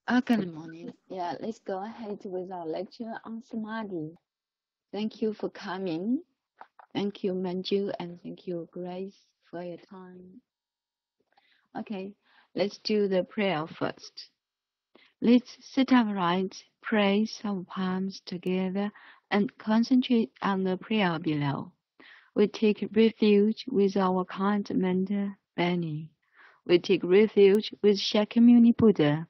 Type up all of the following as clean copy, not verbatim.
Good morning. Yeah, let's go ahead with our lecture on Samadhi. Thank you for coming. Thank you, Manju, and thank you, Grace, for your time. Okay, let's do the prayer first. Let's sit upright, place our palms together, and concentrate on the prayer below. We take refuge with our kind mentor, Benny. We take refuge with Shakyamuni Buddha.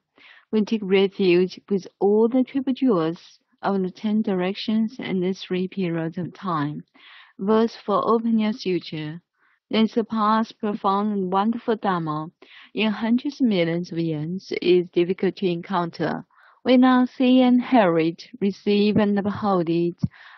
We take refuge with all the troubadours of the 10 directions and the 3 periods of time. Verse for open your future. Then surpass profound and wonderful Dharma in hundreds of millions of years is difficult to encounter. We now see and hear it, receive and behold it,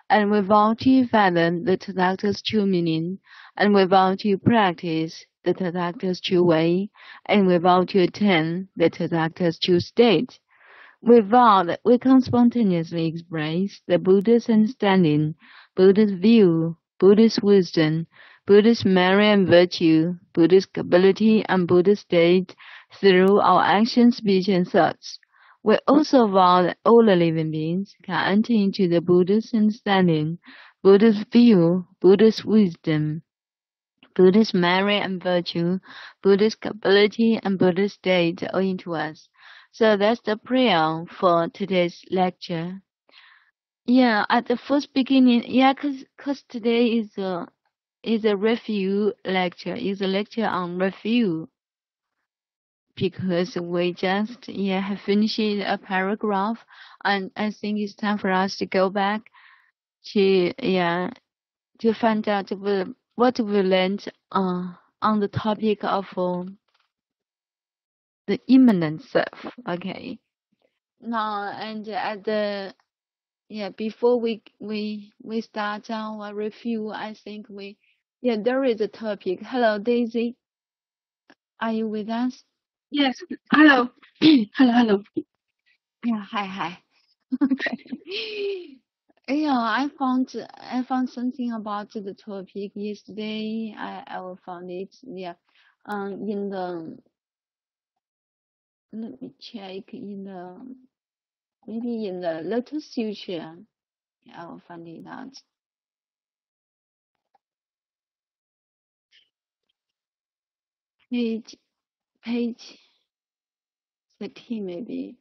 and we vow to fathom the Tathagata's true meaning, and we vow to practice the Tathagata's true way, and we vow to attain the Tathagata's true state. We vow that we can spontaneously express the Buddha's understanding, Buddha's view, Buddha's wisdom, Buddha's merit and virtue, Buddha's ability and Buddha's state through our actions, speech, and thoughts. We also vow that all the living beings can enter into the Buddha's understanding, Buddha's view, Buddha's wisdom, Buddha's merit and virtue, Buddha's ability and Buddha's state all into us. So that's the prayer for today's lecture. Yeah, at the first beginning, yeah, cause today is a review lecture, is a lecture on review, because we just have finished a paragraph, and I think it's time for us to go back to to find out what we learned on the topic of the immanent self. Okay. Now and at the before we start our review, I think there is a topic. Hello, Daisy. Are you with us? Yes. Hello. Hello. Yeah. Hi. Okay. Yeah, I found something about the topic yesterday. I will found it. Yeah. In the let me check in the maybe in the Lotus Sutra. I will find it out. Page page 13 maybe.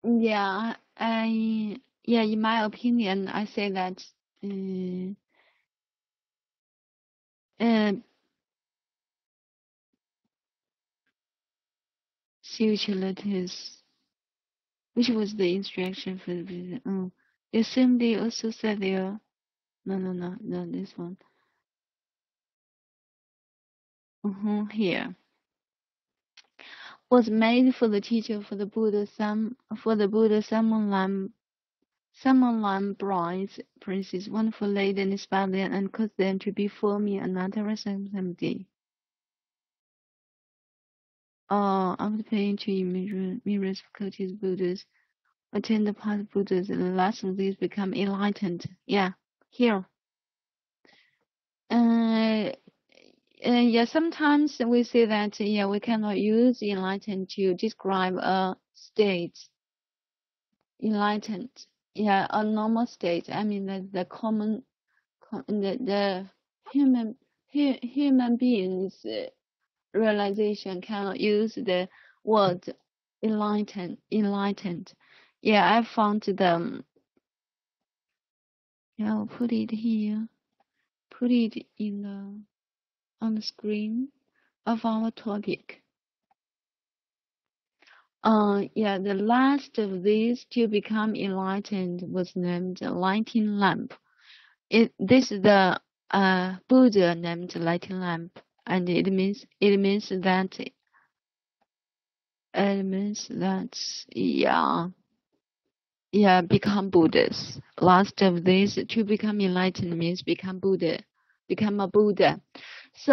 In my opinion, I say that um, uh, Sutra Lotus, which was the instruction for the visit. The same day also said there. No, this one. Here was made for the teacher for the Buddha Samalan brides, princes, wonderful lady, and inspired them and caused them to be for me another someday. After paying to mirrors, faculties, Buddhas, attend the past Buddhas, and the last of these become enlightened. Yeah, here. Sometimes we say that, we cannot use enlightened to describe a state. Enlightened. Yeah, a normal state. I mean, the common, the human beings realization cannot use the word enlightened. Yeah, I found them. Yeah, I'll put it here. Put it in on the screen of our topic. The last of these to become enlightened was named Lighting Lamp. This is the Buddha named Lighting Lamp, and it means become Buddhas. Last of these to become enlightened means become Buddha, become a Buddha. So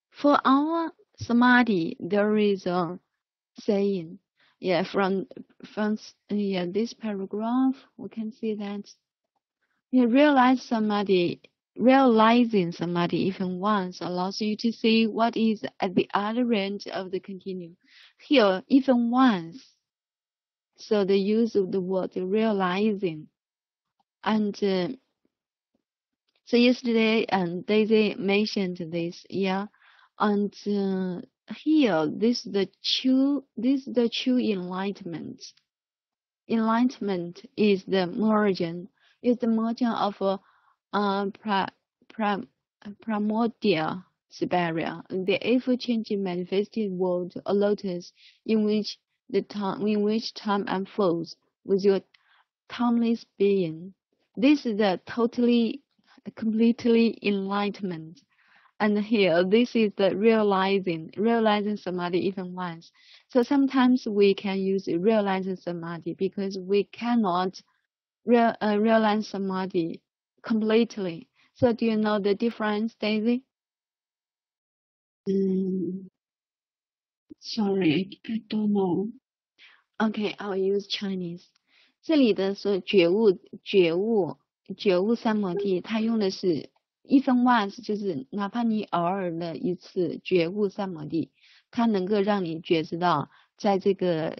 for our samadhi, there is a saying. From this paragraph, we can see that realize samadhi realizing samadhi even once allows you to see what is at the other end of the continuum. Here, even once. So the use of the word realizing. And so yesterday, Daisy mentioned this, yeah. And here, this is the true enlightenment. Enlightenment is the merging of primordial Siberia, the ever-changing manifested world, a lotus in which time unfolds with your timeless being. This is the completely enlightenment. And here, this is the realizing samadhi even once. So sometimes we can use realizing samadhi because we cannot realize samadhi completely. So do you know the difference, Daisy? Sorry, I don't know. Okay, I'll use Chinese. 这里的说觉悟三摩地，它用的是even once，就是哪怕你偶尔的一次觉悟三摩地，它能够让你觉知到在这个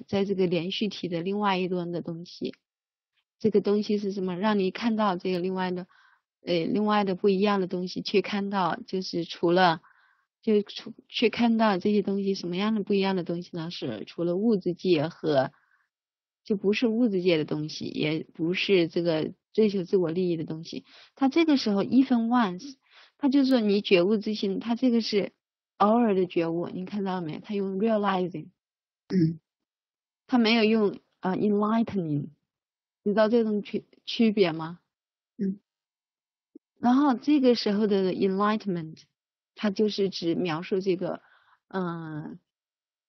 连续体的另外一端的东西。这个东西是什么？让你看到这个另外的不一样的东西，去看到就是去看到这些东西什么样的不一样的东西呢？是除了物质界和就不是物质界的东西，也不是这个追求自我利益的东西。它这个时候 even once， 它就是说你觉悟之心，它这个是偶尔的觉悟，你看到没？它用 realizing， 它没有用enlightening， 你知道这种区别吗？然后这个时候的 enlightenment， 它就是指描述这个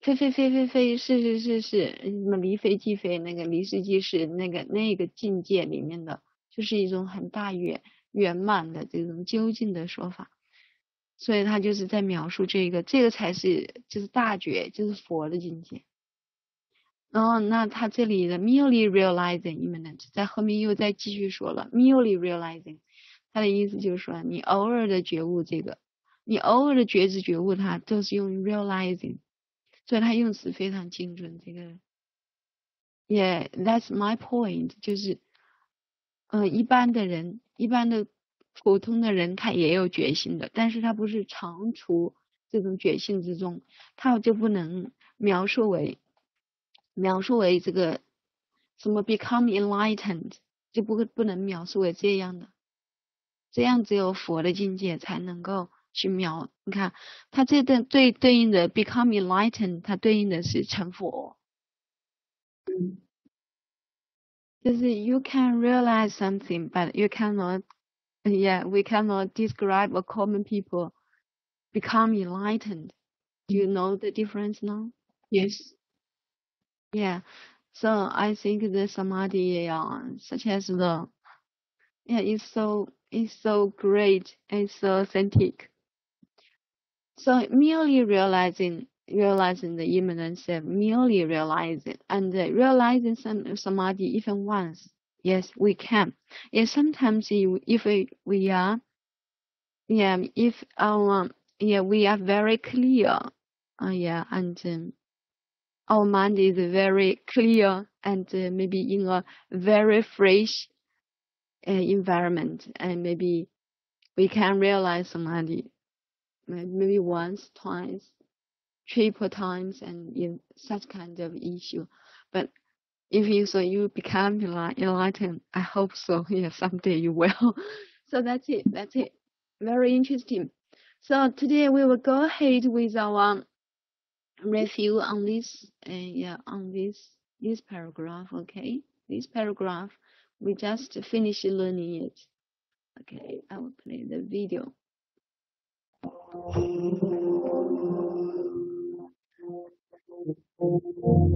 非，是，什么离非即非，那个离是即是，那个境界里面的，就是一种很大圆满的这种究竟的说法。所以他就是在描述这个才是就是大觉，就是佛的境界。然后那他这里的 merely realizing immanent 在后面又再继续说了 merely realizing， 他的意思就是说你偶尔的觉悟这个，你偶尔的觉知觉悟它都是用 realizing， 所以他用词非常精准。这个 yeah that's my point， 就是一般的普通的人他也有觉性的，但是他不是常处这种觉性之中，他就不能描述为这个什么 become enlightened， 就不能描述为这样的，这样只有佛的境界才能够去描。你看它这段对应的 become enlightened， 它对应的是成佛。就是 you can realize something but you cannot we cannot describe a common people become enlightened. Do you know the difference now? Yes. Yeah. So I think the samadhi, such as the, it's so great, it's so authentic. So merely realizing the immanence of merely realizing and realizing some samadhi even once. Yes, we can. Yeah, sometimes if we are, if our, we are very clear, and our mind is very clear and maybe in a very fresh environment, and maybe we can realize samadhi maybe once, twice, triple times, and in such kind of issue. But if you become enlightened, I hope so. Yeah, someday you will. So that's it. Very interesting. So today we will go ahead with our review on this on this paragraph. Okay, this paragraph we just finished learning it. Okay, I will play the video.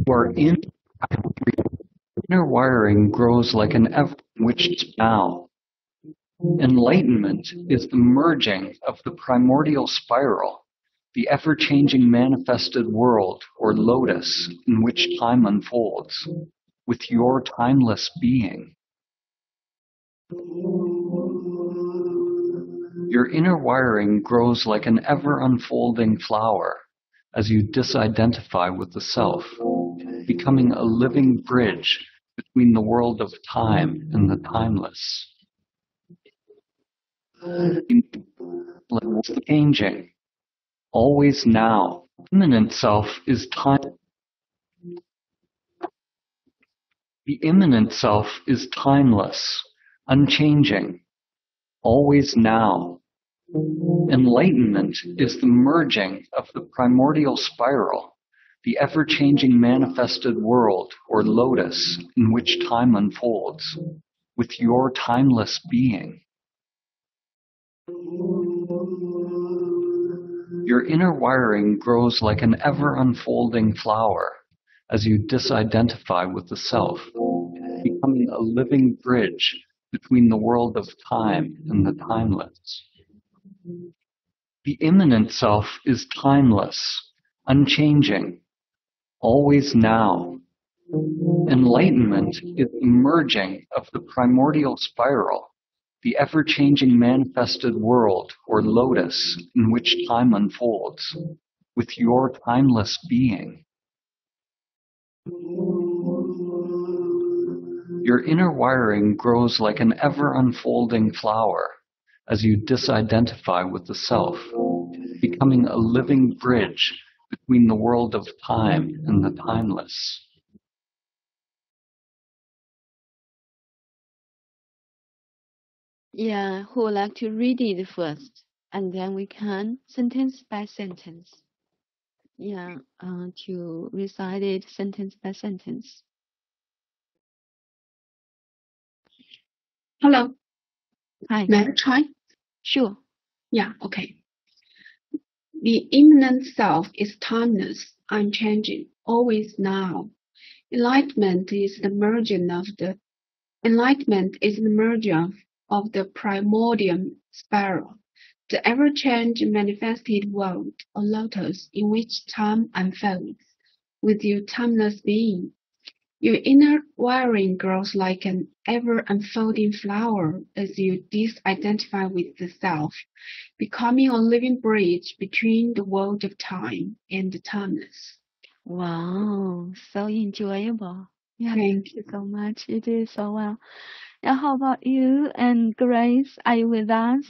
Where inner wiring grows like an ever-witched bough. Enlightenment is the merging of the primordial spiral, the ever-changing manifested world or lotus in which time unfolds, with your timeless being. Your inner wiring grows like an ever-unfolding flower as you disidentify with the self, becoming a living bridge between the world of time and the timeless. Changing, always now. Immanent self is time. The immanent self is timeless, unchanging, always now. Enlightenment is the merging of the primordial spiral, the ever-changing manifested world or lotus in which time unfolds, with your timeless being. Your inner wiring grows like an ever-unfolding flower as you disidentify with the self, becoming a living bridge between the world of time and the timeless. The immanent self is timeless, unchanging, always now. Enlightenment is the merging of the primordial spiral, the ever-changing manifested world or lotus in which time unfolds, with your timeless being. Your inner wiring grows like an ever-unfolding flower as you disidentify with the self, becoming a living bridge between the world of time and the timeless. Yeah, who would like to read it first? And then we can sentence by sentence. Yeah, to recite it sentence by sentence. Hello. Hi. May I try? Sure. Yeah, okay. The immanent self is timeless, unchanging, always now. Enlightenment is the merging of the primordial spiral, the ever-changing manifested world or lotus in which time unfolds, with your timeless being. Your inner wiring grows like an ever-unfolding flower as you disidentify with the self, becoming a living bridge between the world of time and the timeless. Wow, so enjoyable. Yeah, Thank you so much. You did so well. Now, how about you and Grace? Are you with us?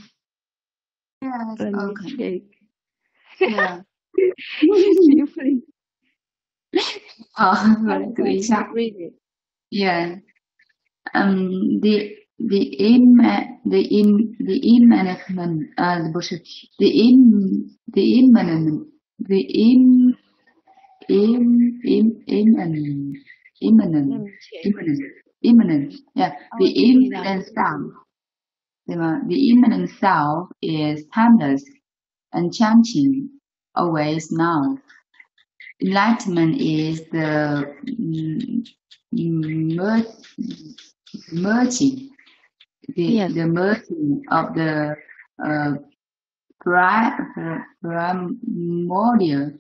Yes, Let me okay. check. Yeah. You please. Very good. Read it. Yeah. The immanent 不是 the immanent the immanent yeah the immanent self 对吗 the immanent self is timeless unchanging always now. Enlightenment is the merging, the merging of the primordial,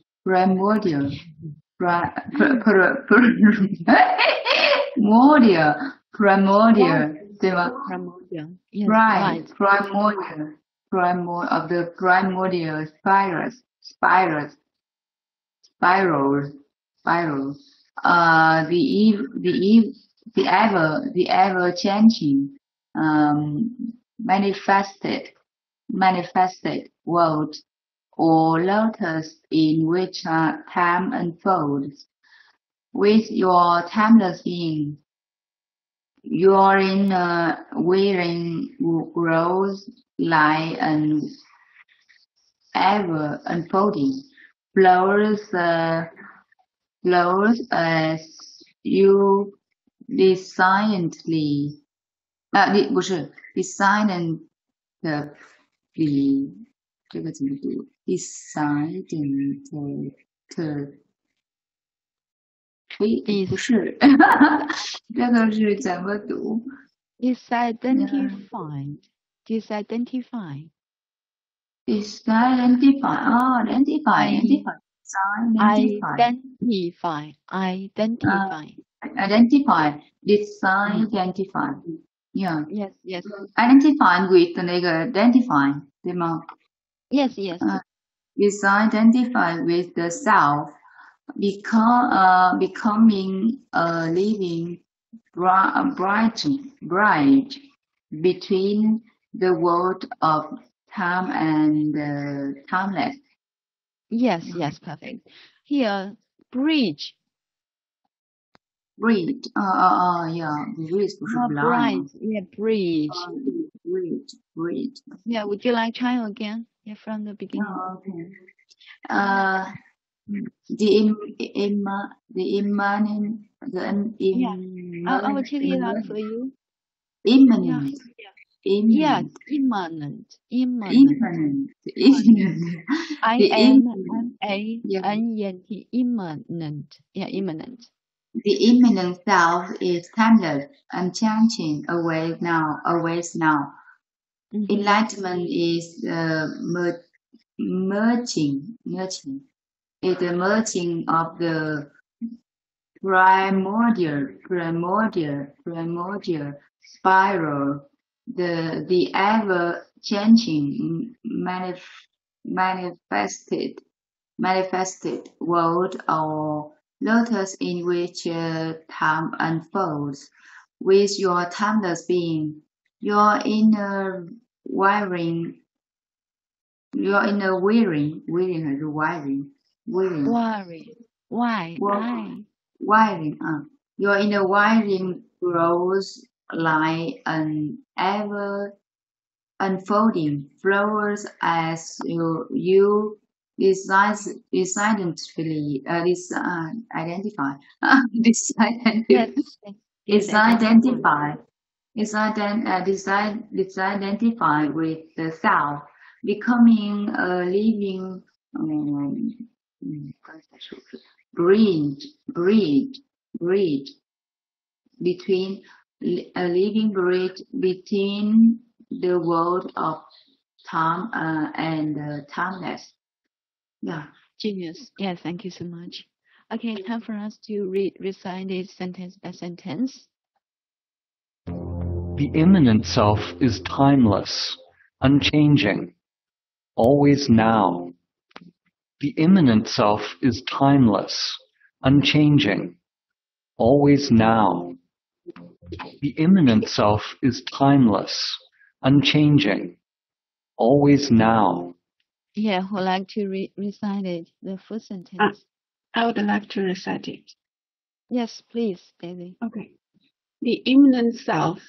对吧 Primordial. Yes, right, right. primordial of the primordial spiral. The ever changing, manifested world or lotus in which time unfolds. With your timeless being, your inner wiring grows like an ever unfolding flowers as you designedly 不是 designedly 这个怎么读 designedly 不是这个是怎么读 Disidentify. Identify. Yeah. Yes. Identify with 那个 identify 对吗？ Yes, yes. Is identified with the self, becoming a living bride between the world of time and timeless. Yes, yes, perfect. Here, bridge. Bridge, yeah, bridge 不是 Not blind 吗 bright. Yeah, bridge. bridge. Yeah, would you like try again? Yeah, from the beginning. Oh, okay. The immanent, Yeah, I will check it out for you. Yeah, immanent, yes, immanent, immanent. I-M-M-A-N-E-N-T. Immanent. Yeah, immanent. The immanent self is timeless, unchanging, always now. Enlightenment is merging. It's the merging of the primordial spiral, the ever changing manifested world or lotus in which time unfolds. With your timeless being, your inner wiring, wiring还是wiring? Worry. Why? Wiring, your inner wiring grows like an ever unfolding flowers as you decidedly identify. Yes. Is identified with the self, becoming a living bridge between a living bridge between the world of time and timeless. Yeah. Genius. Yes, thank you so much. Okay, time for us to recite it sentence by sentence. The immanent self is timeless, unchanging, always now. The immanent self is timeless, unchanging, always now. The immanent self is timeless, unchanging, always now. Yeah, who would like to recite it, the first sentence? I would like to recite it. Yes, please, Daisy. Okay. The immanent self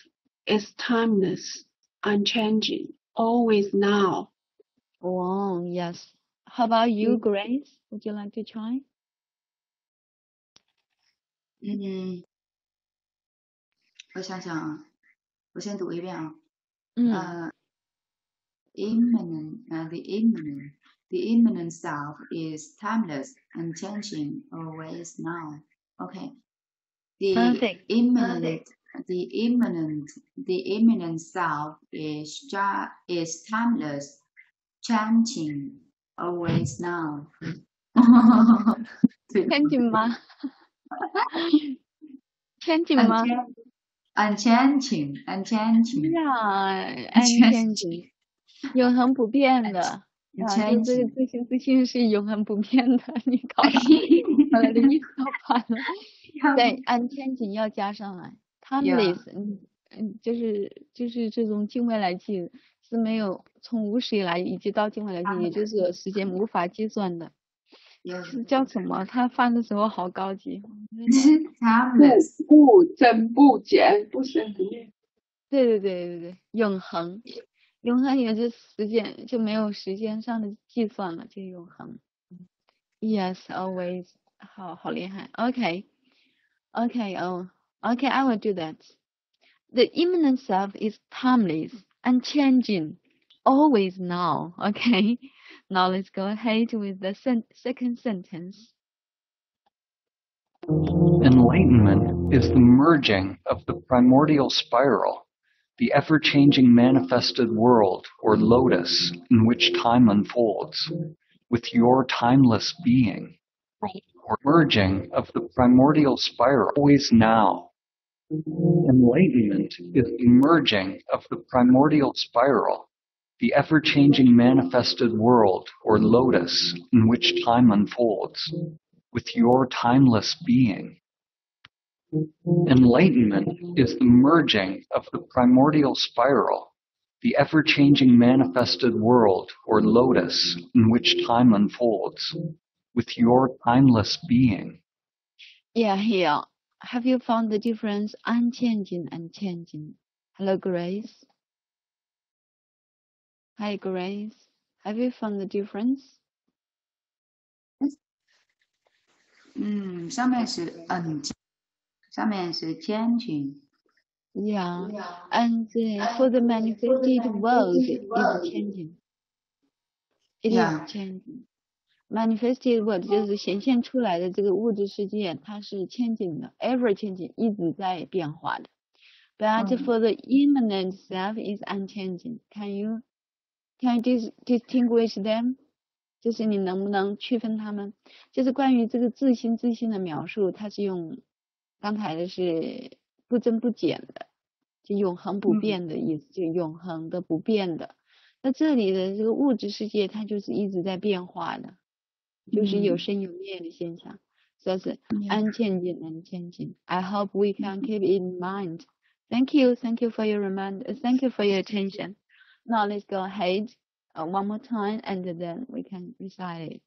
is timeless, unchanging, always now. Wow, yes. How about you, Grace? Would you like to try? 我想想啊，我先读一遍啊。The immanent self is timeless, unchanging, always now. Okay. Perfect. The immanent self is timeless, changing, always now. 天津吗？天津吗？ unchanging. 呀，unchanging，永恒不变的。啊，就这个自信是永恒不变的。你搞了，把它的意思搞反了。对，unchanging 要加上来 ，timeless，就是这种近未来记是没有从无始以来一直到近未来记，也就是时间无法计算的。是叫什么？他翻的时候好高级。不增不减，不生不灭。对，永恒也是时间，就没有时间上的计算了，就永恒。Yes, always， 好厉害。Okay, I will do that. The immanent self is timeless, unchanging, always now. Okay, now let's go ahead with the second sentence. Enlightenment is the merging of the primordial spiral, the ever-changing manifested world or lotus in which time unfolds, with your timeless being, or merging of the primordial spiral, always now. Enlightenment is the merging of the primordial spiral, the ever-changing manifested world, or lotus, in which time unfolds, with your timeless being. Enlightenment is the merging of the primordial spiral, the ever-changing manifested world, or lotus, in which time unfolds, with your timeless being. Yeah, here. Have you found the difference? Unchanging and changing. Hello, Grace. Hi, Grace. Have you found the difference? 上面是下面是changing. Yeah, and for the manifested world is changing. It Yeah. is changing. Manifested world 就是显现出来的这个物质世界，它是 changing 的 ，ever changing， 一直在变化的。But for the immanent self is unchanging. Can you distinguish them? 就是你能不能区分它们？就是关于这个自心的描述，它是用刚才的是不增不减的，就永恒不变的意思，就永恒的不变的。那这里的这个物质世界，它就是一直在变化的，就是有生有灭的现象，所以是 unchanging and changing. I hope we can keep it in mind. Thank you for your thank you for your attention. Now let's go ahead one more time, and then we can recite it.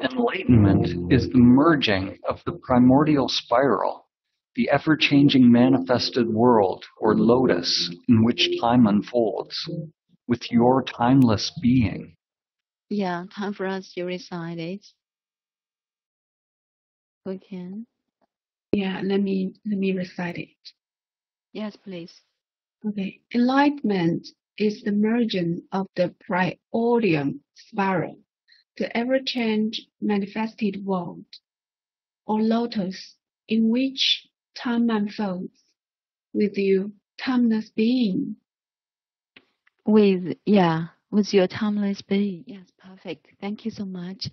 Enlightenment is the merging of the primordial spiral, the ever-changing manifested world, or lotus, in which time unfolds, with your timeless being. Yeah, time for us to recite it. We can. Yeah, let me recite it. Yes, please. Okay. Enlightenment is the merging of the primordial spiral, the ever-change manifested world, or lotus, in which time unfolds, with your timeless being. With your timeless being. Yes, perfect. Thank you so much.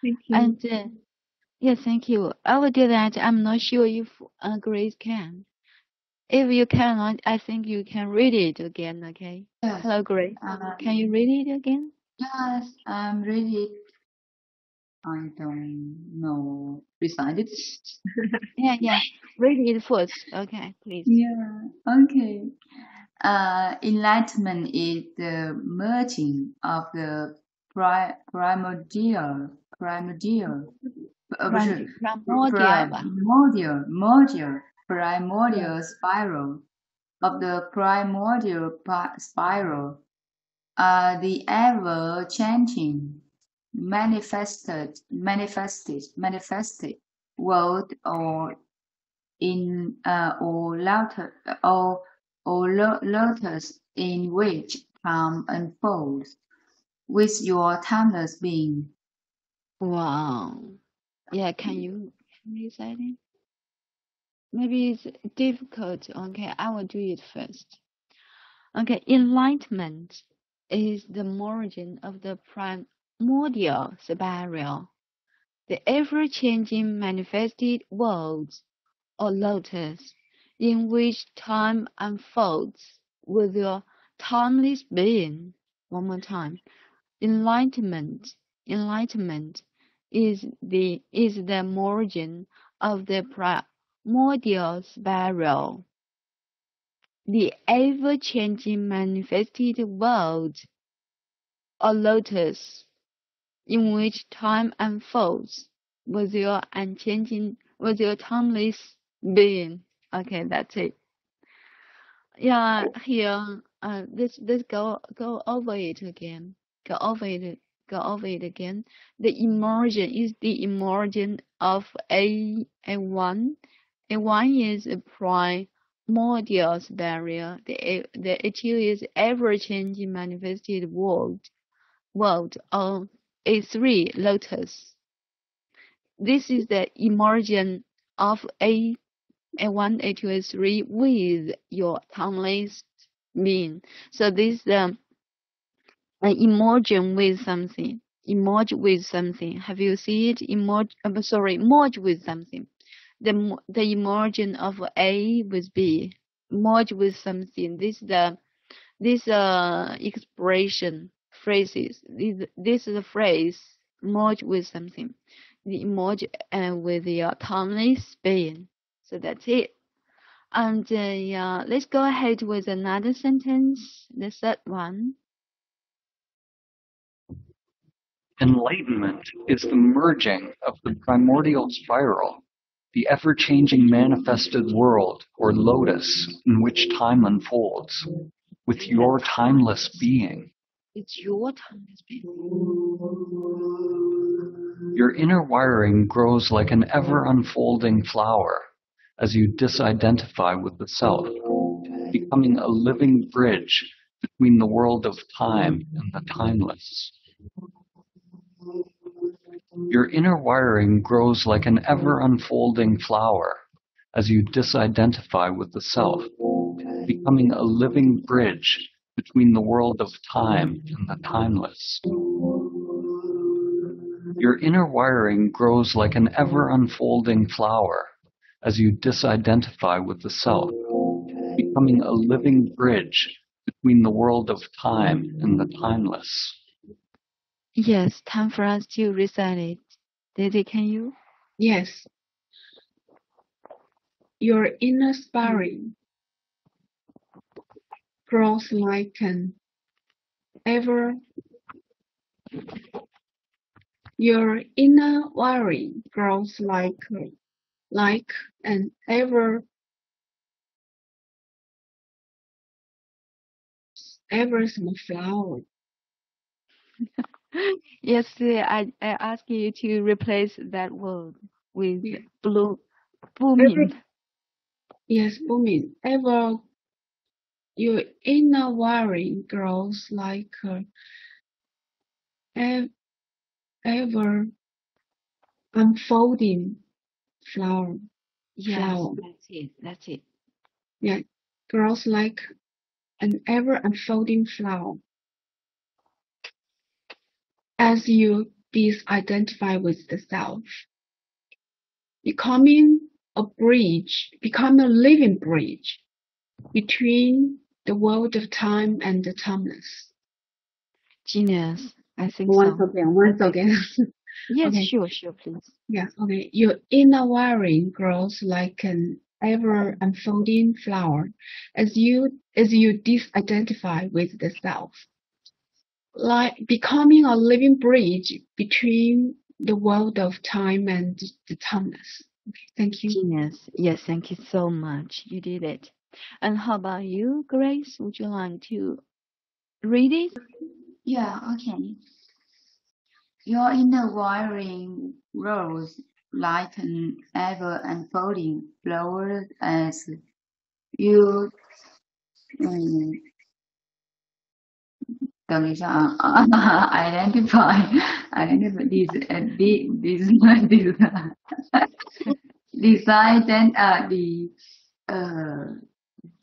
Thank you. And yes, thank you. I will do that. I'm not sure if Grace can. If you cannot, I think you can read it again, okay? Yes. Hello, Grace. Can you read it again? Yes, I'm ready. I don't know. Recite it. Yeah. Read it first. Okay, please. Yeah. Okay. Enlightenment is the merging of the primordial spiral of the primordial spiral, the ever changing manifested world, or in lotus in which time unfolds, with your timeless being. Wow. Yeah, can you recite it? Maybe it's difficult. Okay, I will do it first. Okay, enlightenment is the origin of the primordial spiral, the ever-changing manifested world, or lotus, in which time unfolds with your timeless being. One more time. Enlightenment is the origin of the primordial spiral, the ever-changing manifested world, or lotus, in which time unfolds with your timeless being. Okay, that's it. Yeah, here, let's go over it again. Go over it again. The immersion is the immersion of A1. A1 is a primordial barrier. The A2 is ever-changing manifested world. Of A3 lotus. This is the immersion of A1, A2, A3 with your timeless being. So this is the immersion with something. Emerge with something. Have you seen it? Merge with something. The immersion of A with B. Merge with something. This is the this expression phrases. This is a phrase merge with something. The merge with your timeless being. So that's it. And yeah, let's go ahead with another sentence. The third one. Enlightenment is the merging of the primordial spiral, the ever-changing manifested world, or lotus, in which time unfolds, with your timeless being. It's your timeless being. Your inner wiring grows like an ever-unfolding flower as you disidentify with the self, becoming a living bridge between the world of time and the timeless. Your inner wiring grows like an ever-unfolding flower as you disidentify with the self, becoming a living bridge between the world of time and the timeless. Your inner wiring grows like an ever-unfolding flower as you disidentify with the self, becoming a living bridge between the world of time and the timeless. Yes, time for us to recite it. Didi, can you? Yes. Your inner spiring grows like an ever. Your inner wiring grows like an ever some flower. Yes, I ask you to replace that word with booming. Yes, booming. Ever. Your inner wiring grows like ever unfolding flower. Yes, flower. that's it. That's it. Yeah, grows like an ever unfolding flower. As you disidentify with the self, becoming a living bridge between the world of time and the timeless. Genius. I think Once so. again. Yes, Okay. sure, please. Yeah, okay. Your inner wiring grows like an ever unfolding flower as you disidentify with the self, like becoming a living bridge between the world of time and the timeless. Okay, thank you. Genius. Yes, thank you so much. You did it. And how about you, Grace? Would you like to read it? Yeah, okay. Your inner wiring grows like an ever unfolding flower as you 等一下啊 identify this decide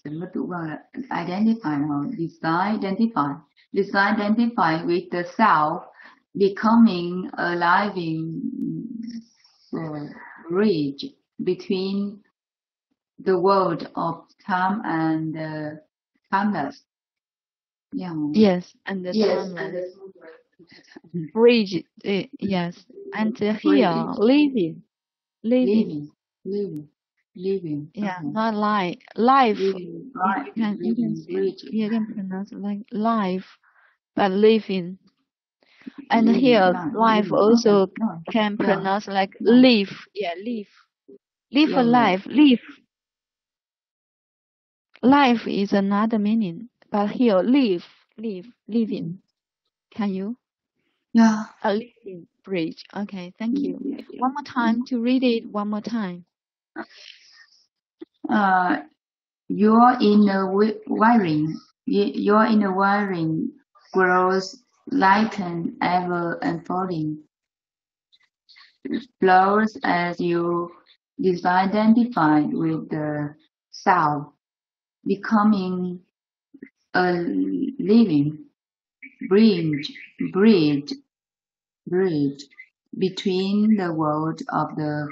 怎么读忘了 identify 哈 disidentify with the self becoming a living bridge between the world of time and timeless. Yeah. Yes, and the timeless. Bridge. Yes, and here living. Yeah, not life. Living, right. You can pronounce like life, but living. And here life also can pronounce like live. Yeah, live. Live a life. Live. Life is another meaning, but here living. Can you? Yeah. A living bridge. Okay, thank you. One more time to read it. One more time. Your inner wiring grows like an ever unfolding flowers as you disidentify with the self, becoming a living bridge between the world of the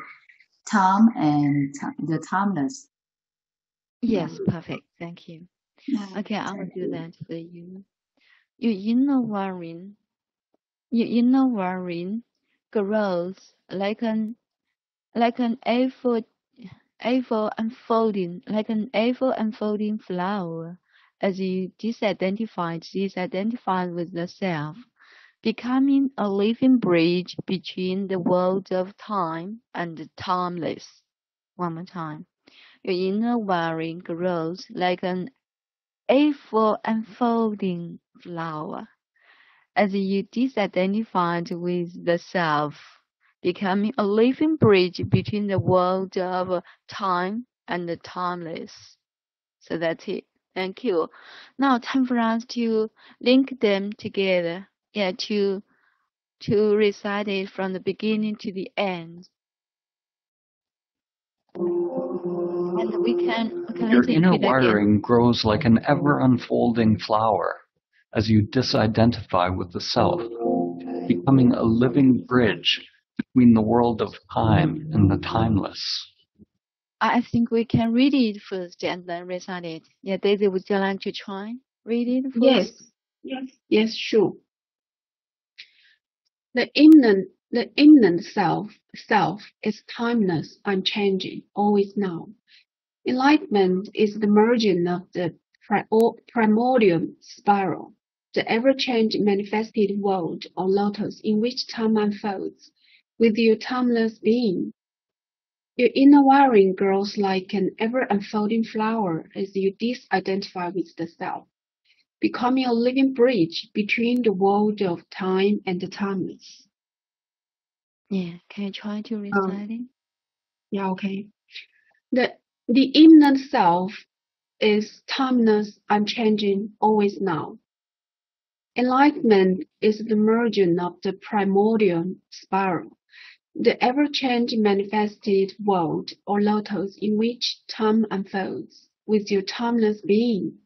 time and the timeless. Yes, perfect. Thank you. Okay, I will do that for you. Your inner worrying grows like an apple unfolding flower as you disidentified with the self, becoming a living bridge between the world of time and the timeless. One more time. Your inner wiring grows like an apple unfolding flower as you disidentified with the self, becoming a living bridge between the world of time and the timeless. So that's it. Thank you. Now time for us to link them together. Yeah, to recite it from the beginning to the end. And we can Your listen inner to it again. wiring grows like an ever-unfolding flower as you disidentify with the self, becoming a living bridge between the world of time and the timeless. I think we can read it first and then recite it. Yeah, Daisy, would you like to try? Read it first? Yes, sure. The immanent self is timeless, unchanging, always now. Enlightenment is the merging of the primordial spiral, the ever-changing manifested world or lotus in which time unfolds, with your timeless being. Your inner wiring grows like an ever-unfolding flower as you disidentify with the self, becoming a living bridge between the world of time and the timeless. Yeah, can you try to recite it? Yeah, okay. The immanent self is timeless, unchanging, always now. Enlightenment is the merging of the primordial spiral, the ever-changing manifested world or lotus in which time unfolds, with your timeless being.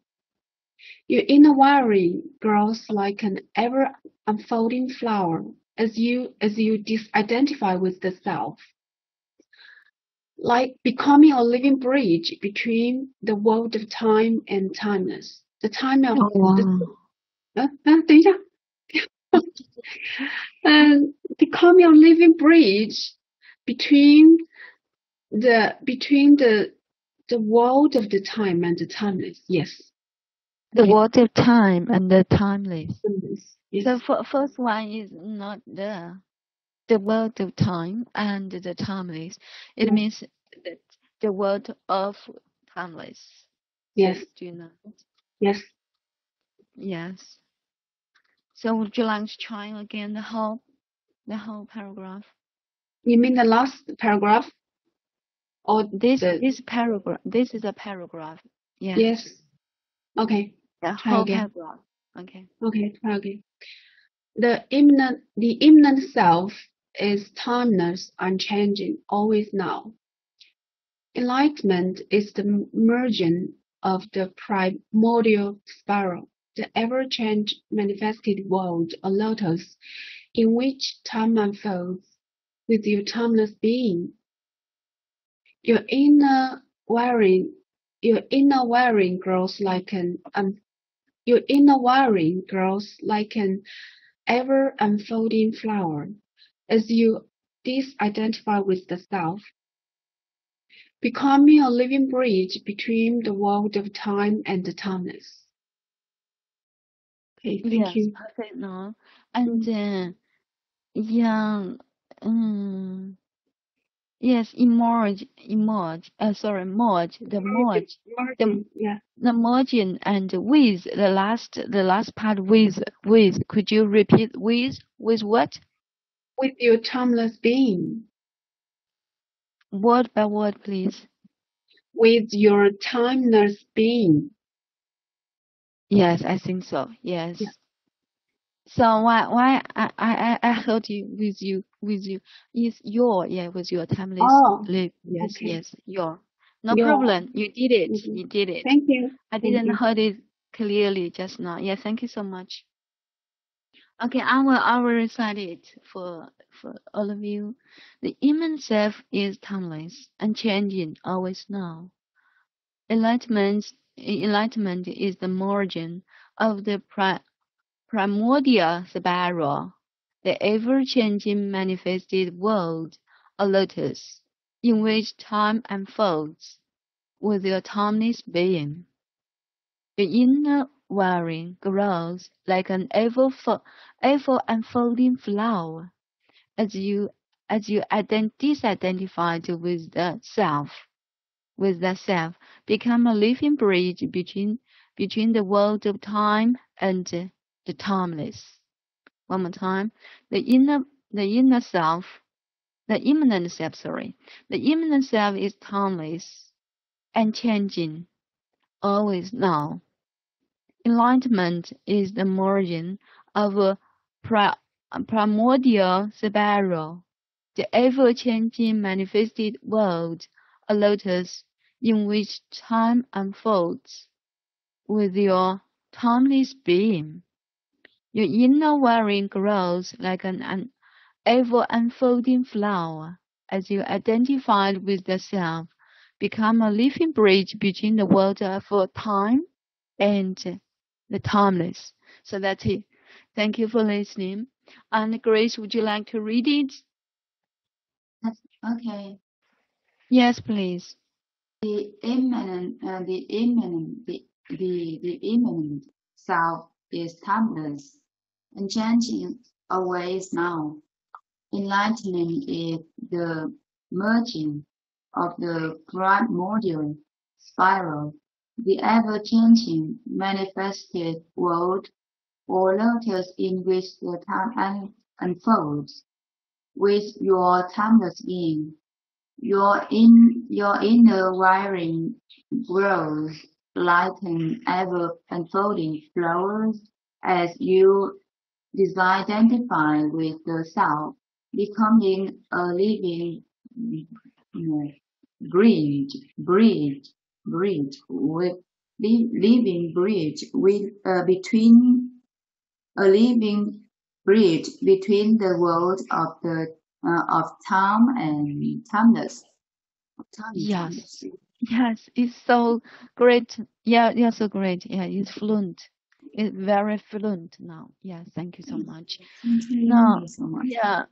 Your inner wiring grows like an ever-unfolding flower as you disidentify with the self, like becoming a living bridge between the world of time and timeless. The time of等一下 becoming a living bridge between the world of the time and the timeless. Yes. The world of time and the timeless. Yes. So first one is not the world of time and the timeless. It means that the world of timeless. Yes. So, do you know? Yes. Yes. So would you like to try again the whole paragraph? You mean the last paragraph? Or this paragraph? This is a paragraph. Yeah. Yes. Okay. The Try whole again. paragraph. Okay. Okay. Try again. The immanent self is timeless, unchanging, always now. Enlightenment is the merging of the primordial spiral, the ever-change manifested world, a lotus, in which time unfolds with your timeless being. Your inner wiring grows like an ever unfolding flower as you disidentify with the self, becoming a living bridge between the world of time and the timeless. Okay, thank you. Perfect now. And then, yes, merge, the merging and with the last part with. Could you repeat with what? With your timeless being. Word by word, please. With your timeless being. Yes, I think so. Yes. Yeah. So why I heard you with you is with your timeless live. Yes, okay. Yes, your. No problem. You did it. Mm-hmm. You did it. Thank you. I didn't heard it clearly just now. Yeah, thank you so much. Okay, I will recite it for all of you. The immanent self is timeless, unchanging, always now. Enlightenment enlightenment is the margin of the primordial spiral, the ever-changing manifested world, a lotus, in which time unfolds with your timeless being. The inner wiring grows like an ever unfolding flower as you disidentified with the self, become a living bridge between the world of time and the timeless. One more time, the immanent self is timeless and changing, always now. Enlightenment is the margin of a primordial spiral, the ever-changing manifested world, a lotus in which time unfolds with your timeless being. Your inner wiring grows like an ever-unfolding flower as you identify with the self, become a living bridge between the world of time and the timeless. So that's it. Thank you for listening. And Grace, would you like to read it? Okay. Yes, please. The immanent self is timeless and changing always now. Enlightenment is the merging of the primordial spiral, the ever-changing manifested world, or lotus in which the time unfolds with your timeless being. Your inner wiring grows like an ever-unfolding flower as you disidentify with the self, becoming a living bridge with living bridge with between a living bridge between the world of the of time and timeless. Yes. Yes, it's so great. Yeah, you're so great. Yeah, it's fluent. It's very fluent now. Yeah, thank you so much. Thank Now, you so much. yeah,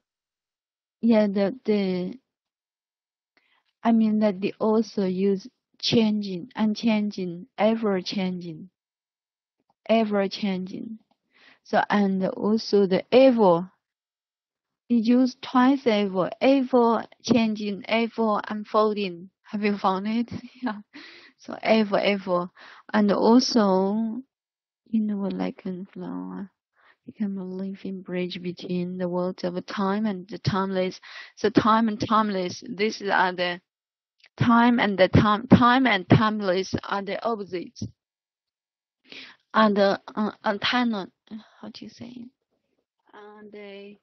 I mean that they also use changing, unchanging, ever changing. So, and also the ever, you use twice ever changing, ever unfolding. Have you found it? Yeah. So ever, and also, like a flower, become a living bridge between the worlds of time and the timeless. So time and timeless, these are the time and timeless are the opposites. And the antonym, how do you say? And the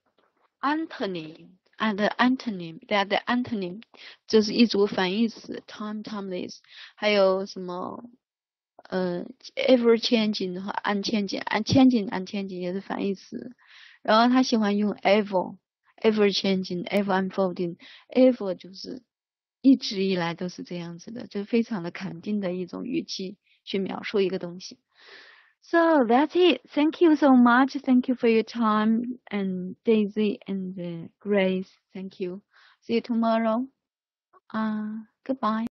antonym and the antonym, they are the antonym， 就是一组反义词 time timeless， 还有什么ever changing 和 unchanging 也是反义词。然后他喜欢用 ever changing ever unfolding， ever 就是一直以来都是这样子的，就非常的肯定的一种语气去描述一个东西。So that's it. Thank you so much. Thank you for your time, and Daisy and Grace. Thank you. See you tomorrow. Goodbye.